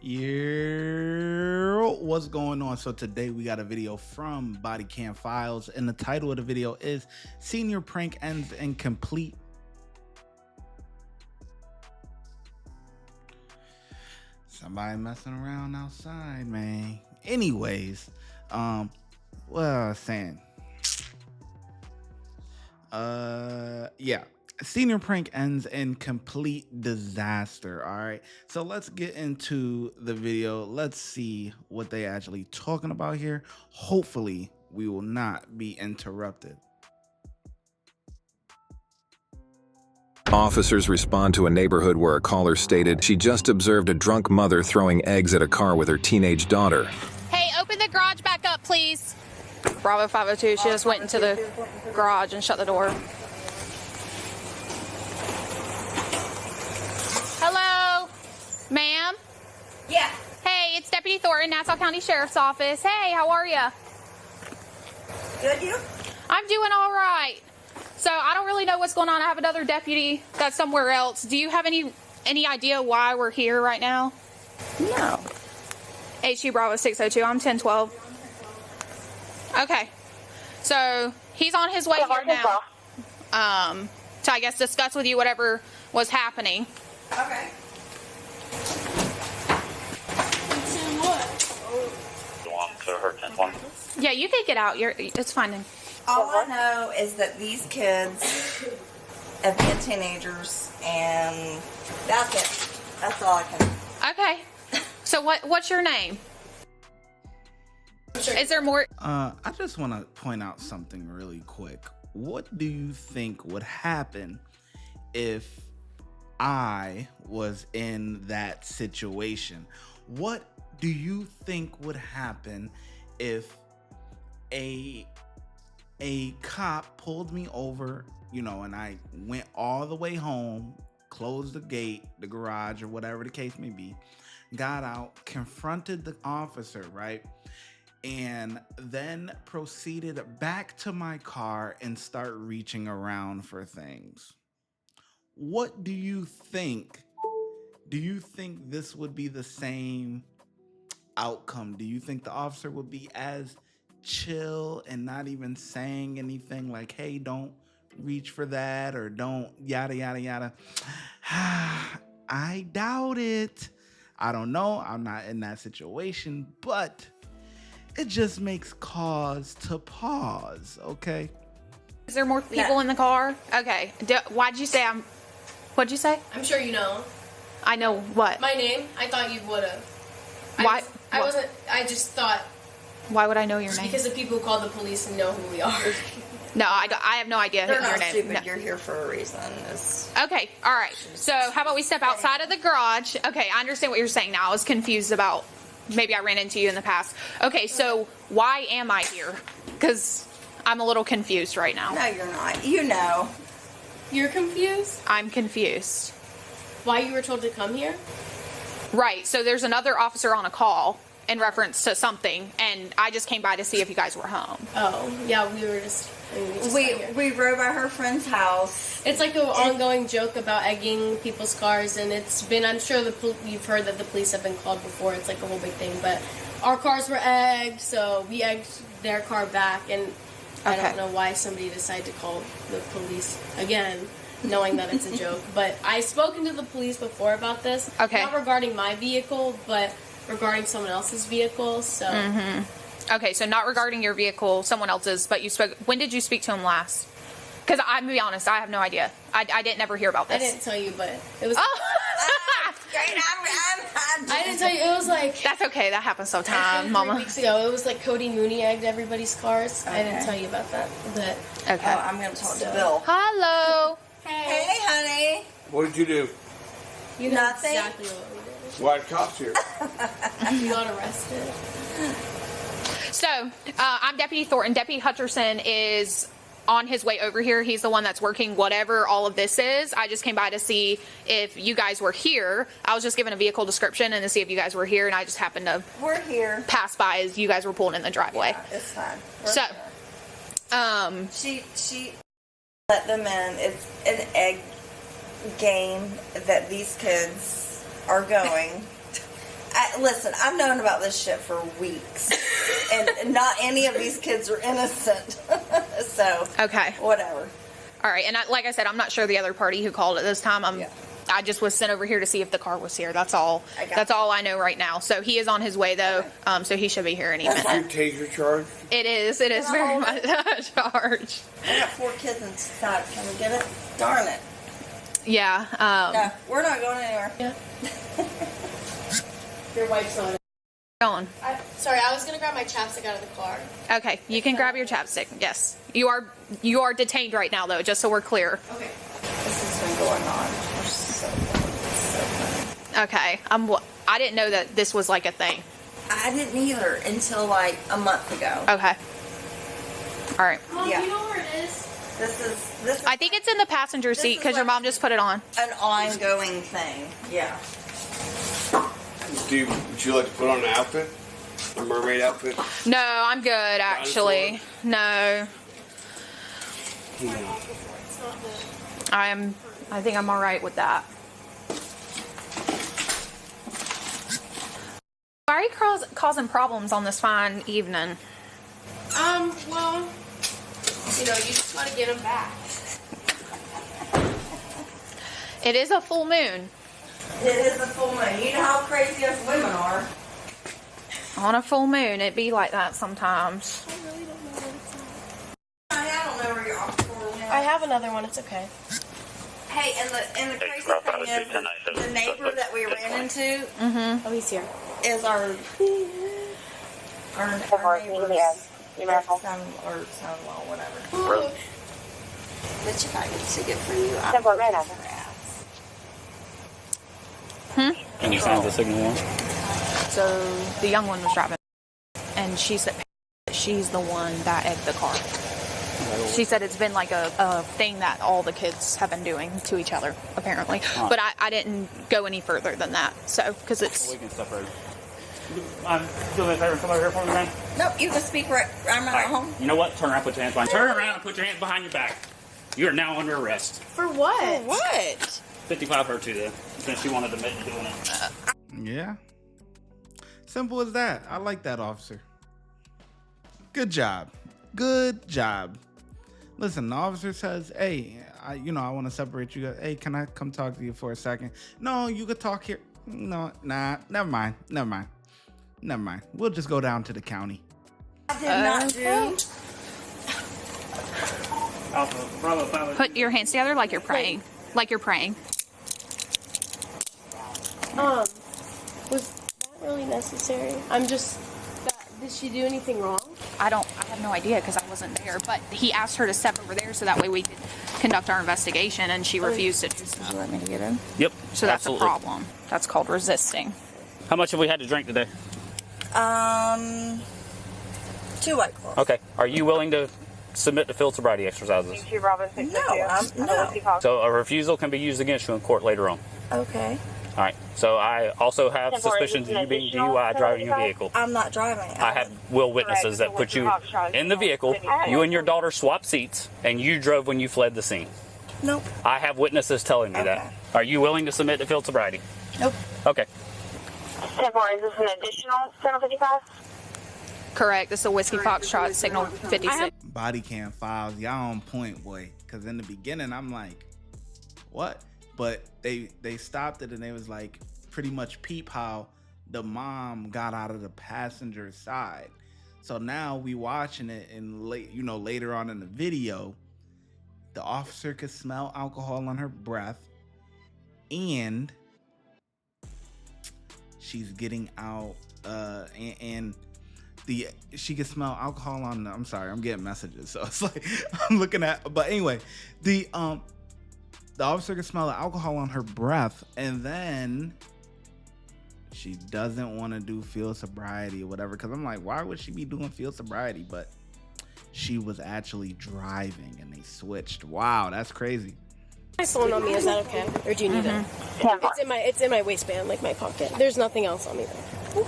Yeah, what's going on? So today we got a video from Body Cam Files, and the title of the video is "Senior Prank Ends in Complete." Somebody messing around outside, man. Anyways, what I was saying. Yeah. Senior prank ends in complete disaster. All right, so let's get into the video. Let's see what they actually talking about here. Hopefully we will not be interrupted. Officers respond to a neighborhood where a caller stated she just observed a drunk mother throwing eggs at a car with her teenage daughter. Hey, open the garage back up, please. Bravo 502, she just went into the garage and shut the door. Hello? Ma'am? Yeah. Hey, it's Deputy Thornton, Nassau County Sheriff's Office. Hey, how are ya? Good, you? I'm doing all right. So I don't really know what's going on. I have another deputy that's somewhere else. Do you have any idea why we're here right now? No. HU Bravo 602, I'm 1012. Okay. So he's on his way here now. To I guess discuss with you whatever was happening. Okay. Yeah, you can get out. It's fine then. All I know is that these kids have been teenagers, and that's it. That's all I can. Okay. So what's your name? Is there more? I just want to point out something really quick. What do you think would happen if I was in that situation? What do you think would happen if a cop pulled me over, you know, and I went all the way home, closed the gate, the garage, or whatever the case may be, got out, confronted the officer, right? And then proceeded back to my car and start reaching around for things. What do you think? Do you think this would be the same outcome? Do you think the officer would be as chill and not even saying anything like, hey, don't reach for that, or don't yada yada yada? I doubt it. I don't know. I'm not in that situation, but it just makes cause to pause. Okay. Is there more people in the car? Okay. What'd you say? What'd you say? I'm sure you know. I know what? My name? I thought you would have. Why? I just thought. Why would I know your name? Because the people who call the police and know who we are. No, I have no idea They're your not name. stupid. No. You're here for a reason. Okay, all right. So how about we step outside of the garage? Okay, I understand what you're saying now. I was confused about maybe I ran into you in the past. Okay, so why am I here? Because I'm a little confused right now. No, you're not. You know. You're confused? I'm confused. Why you were told to come here? Right, so there's another officer on a call in reference to something, and I just came by to see if you guys were home. Oh, yeah, we were just... We rode by her friend's house. It's like an ongoing joke about egging people's cars, and it's been, I'm sure you've heard that the police have been called before. It's like a whole big thing, but our cars were egged, so we egged their car back, and I don't know why somebody decided to call the police again, knowing that it's a joke. But I've spoken to the police before about this. Okay. Not regarding my vehicle, but regarding someone else's vehicle, so... Mm-hmm. Okay, so not regarding your vehicle, someone else's, but you spoke... When did you speak to him last? Because I'm going to be honest, I have no idea. I didn't ever hear about this. I didn't tell you, but it was... Oh! I didn't tell you, it was like... That's okay, that happens sometimes, 3 Mama. weeks ago, it was like Cody Mooney egged everybody's cars. Okay. I didn't tell you about that, but... Okay. Oh, I'm going to talk to Bill. Hello. Hey, honey. What did you do? You know Nothing. exactly what we did. Why are cops here? You got arrested. So, I'm Deputy Thornton. Deputy Hutcherson is on his way over here. He's the one that's working whatever all of this is. I just came by to see if you guys were here. I was just given a vehicle description and to see if you guys were here, and I just happened to We're here. pass by as you guys were pulling in the driveway. Yeah, it's fine. She let them in. It's an egg game that these kids are going. Listen, I've known about this shit for weeks, and not any of these kids are innocent. So Okay. whatever. All right. And like I said, I'm not sure the other party who called it this time. I just was sent over here to see if the car was here. That's all. That's all I know right now. So he is on his way though. So he should be here any minute. Your taser charge? It is. It is very much a charge. I got 4 kids inside. Can we get it? Darn it. Yeah. No, we're not going anywhere. Yeah. Your wife's on it. Going. Sorry, I was gonna grab my chapstick out of the car. Okay. You can grab your chapstick. Yes. You are detained right now though, just so we're clear. Okay. This has been going on for so long. Okay. I didn't know that this was like a thing. I didn't either until like a month ago. Okay. All right. Mom, Yeah. you know where it is? This is I think it's in the passenger seat is because your like- mom just put it on. an ongoing thing. Yeah. Would you like to put on an outfit? A mermaid outfit? No, I'm good actually. No. No. I think I'm all right with that. Why are you causing problems on this fine evening? Well, you just gotta get them back. It is a full moon. It is a full moon. You know how crazy us women are. On a full moon, it be like that sometimes. I don't know where you're off for now. I have another one. It's okay. Hey, and the crazy thing is the neighbor that we ran into Oh, he's here. is our neighbor's son or son-in-law, whatever. But if I get too good for you, I'm right off her ass. And you found the signal one? So the young one was driving, and she said she's the one that egged the car. She said it's been like a thing that all the kids have been doing to each other, apparently. But I didn't go any further than that, so, because it's... We can separate. Do me a favor and come over here for me, man. Nope, you can speak right. I'm not at home. You know what? Turn around, put your hands behind. Turn around and put your hands behind your back. You are now under arrest. For what? What? 55 her too, then, since she wanted to admit to doing it. Yeah. Simple as that. I like that, officer. Good job. Good job. Listen, the officer says, hey, I want to separate you guys. Hey, can I come talk to you for a second? No, you could talk here. No, nah, never mind. We'll just go down to the county. I did not do. Alpha, Bravo, Bravo. Put your hands together like you're praying. Like you're praying. Was that really necessary? Did she do anything wrong? I have no idea because I wasn't there, but he asked her to step over there so that way we could conduct our investigation, and she refused to do so. Would you let me to get in? Yep. So that's absolutely. a problem. That's called resisting. How much have we had to drink today? 2 White Claws. Okay. Are you willing to submit to field sobriety exercises? No. So a refusal can be used against you in court later on. Okay. All right. So I also have suspicions of you being DUI driving your vehicle. I'm not driving. I have witnesses that put you in the vehicle. You and your daughter swapped seats, and you drove when you fled the scene. Nope. I have witnesses telling me that. Are you willing to submit to field sobriety? Nope. Okay. Is this an additional 755? Correct. This is a Whiskey Foxtrot signal 56. Body cam files, y'all on point, boy. Because in the beginning, I'm like, what? But they stopped it and they was like, pretty much peep how the mom got out of the passenger side. So now we watching it, and later on in the video, the officer could smell alcohol on her breath, and she's getting out, and she could smell alcohol on the, I'm sorry, I'm getting messages, so it's like I'm looking at, but anyway, the officer could smell the alcohol on her breath, and then she doesn't want to do field sobriety or whatever, because I'm like, why would she be doing field sobriety? But she was actually driving and they switched. Wow, that's crazy. My phone on me, is that okay? Or do you need it? It's in my waistband, like my pocket. There's nothing else on me though.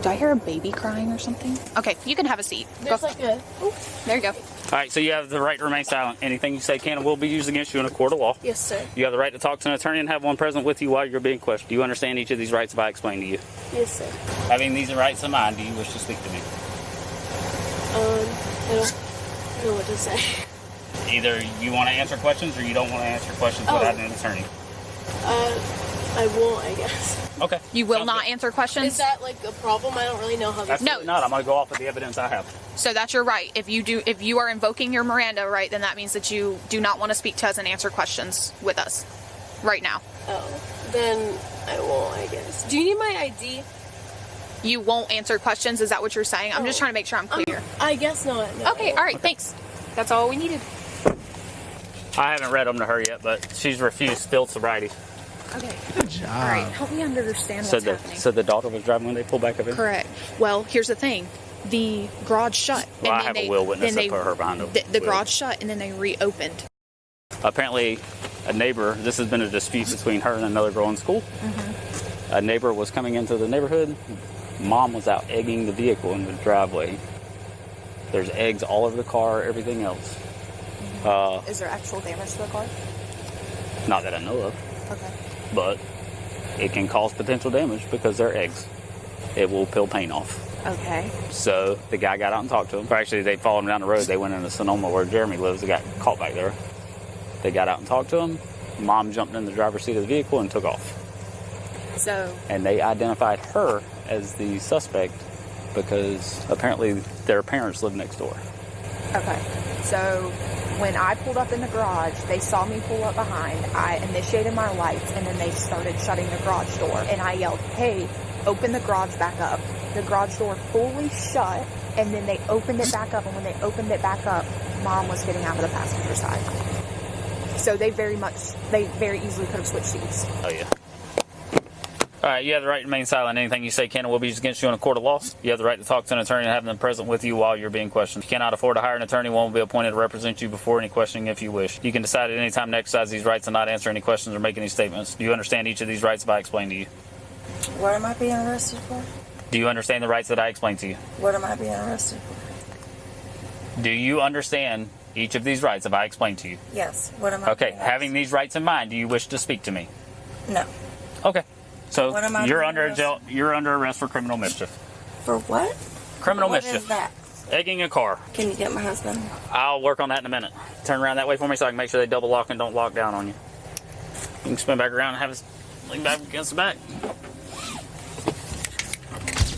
Do I hear a baby crying or something? Okay, you can have a seat. There's like a. Oh, there you go. All right, so you have the right to remain silent. Anything you say can and will be used against you in a court of law. yes, sir. You have the right to talk to an attorney and have one present with you while you're being questioned. Do you understand each of these rights if I explain to you? Yes, sir. Having these rights in mind, do you wish to speak to me? I don't know what to say. Either you want to answer questions or you don't want to answer questions without an attorney. I won't, I guess. Okay. You will Sounds not good. answer questions? Is that like a problem? I don't really know how this Absolutely not. I'm going to go off with the evidence I have. So that's your right. If you are invoking your Miranda right, then that means that you do not want to speak to us and answer questions with us right now. Oh, then I won't, I guess. Do you need my ID? You won't answer questions? Is that what you're saying? I'm just trying to make sure I'm clear. I guess not. No, Okay, all right, thanks. That's all we needed. I haven't read them to her yet, but she's refused field sobriety. Okay. Good job. All right, help me understand what's happening. So the daughter was driving when they pulled back up in? Correct. Well, here's the thing. The garage shut. Well, I have a will witness that put her behind the garage shut, and then they reopened. Apparently, a neighbor, this has been a dispute between her and another girl in school. Mm-hmm. A neighbor was coming into the neighborhood. Mom was out egging the vehicle in the driveway. There's eggs all over the car, everything else. Is there actual damage to the car? Not that I know of, Okay. but it can cause potential damage because they're eggs. It will peel paint off. Okay. So the guy got out and talked to him. Or actually, they followed him down the road. They went into Sonoma where Jeremy lives. They got caught back there. They got out and talked to him. Mom jumped in the driver's seat of the vehicle and took off. So. And they identified her as the suspect because apparently their parents live next door. Okay. So when I pulled up in the garage, they saw me pull up behind. I initiated my lights, and then they started shutting the garage door. And I yelled, "Hey, open the garage back up." The garage door fully shut, and then they opened it back up. And when they opened it back up, Mom was getting out of the passenger side. So they very easily could have switched seats. Oh, yeah. All right, you have the right to remain silent. Anything you say can and will be used against you in a court of law. You have the right to talk to an attorney and have them present with you while you're being questioned. If you cannot afford to hire an attorney, one will be appointed to represent you before any questioning if you wish. You can decide at any time to exercise these rights and not answer any questions or make any statements. Do you understand each of these rights if I explain to you? What am I being arrested for? Do you understand the rights that I explained to you? What am I being arrested for? Do you understand each of these rights if I explain to you? Yes. What am I Okay, being having these rights in mind, do you wish to speak to me? No. Okay. So What am I you're being under arrested? you're under arrest for criminal mischief. For what? Criminal What mischief. is that? Egging a car. Can you get my husband? I'll work on that in a minute. Turn around that way for me so I can make sure they double lock and don't lock down on you. You can spin back around and have us lean back against the back.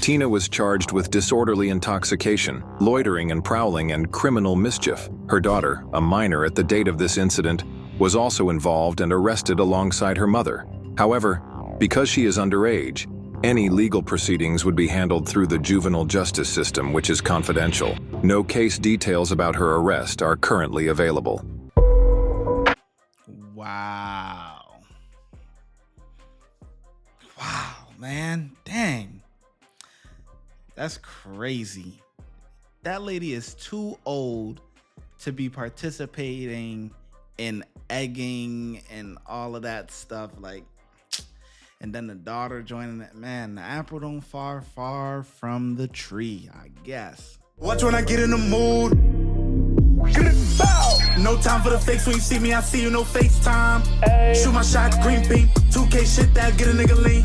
Tina was charged with disorderly intoxication, loitering and prowling, and criminal mischief. Her daughter, a minor at the date of this incident, was also involved and arrested alongside her mother. However, because she is underage, any legal proceedings would be handled through the juvenile justice system, which is confidential. No case details about her arrest are currently available. Wow. Wow, man. Dang. That's crazy. That lady is too old to be participating in egging and all of that stuff. Like, and then the daughter joining it. Man, the apple don't fall far from the tree, I guess. Watch when I get in the mood. No time for the fakes. When you see me, I see you, no FaceTime. Shoot my shot, green beam. 2K shit that get a nigga lean.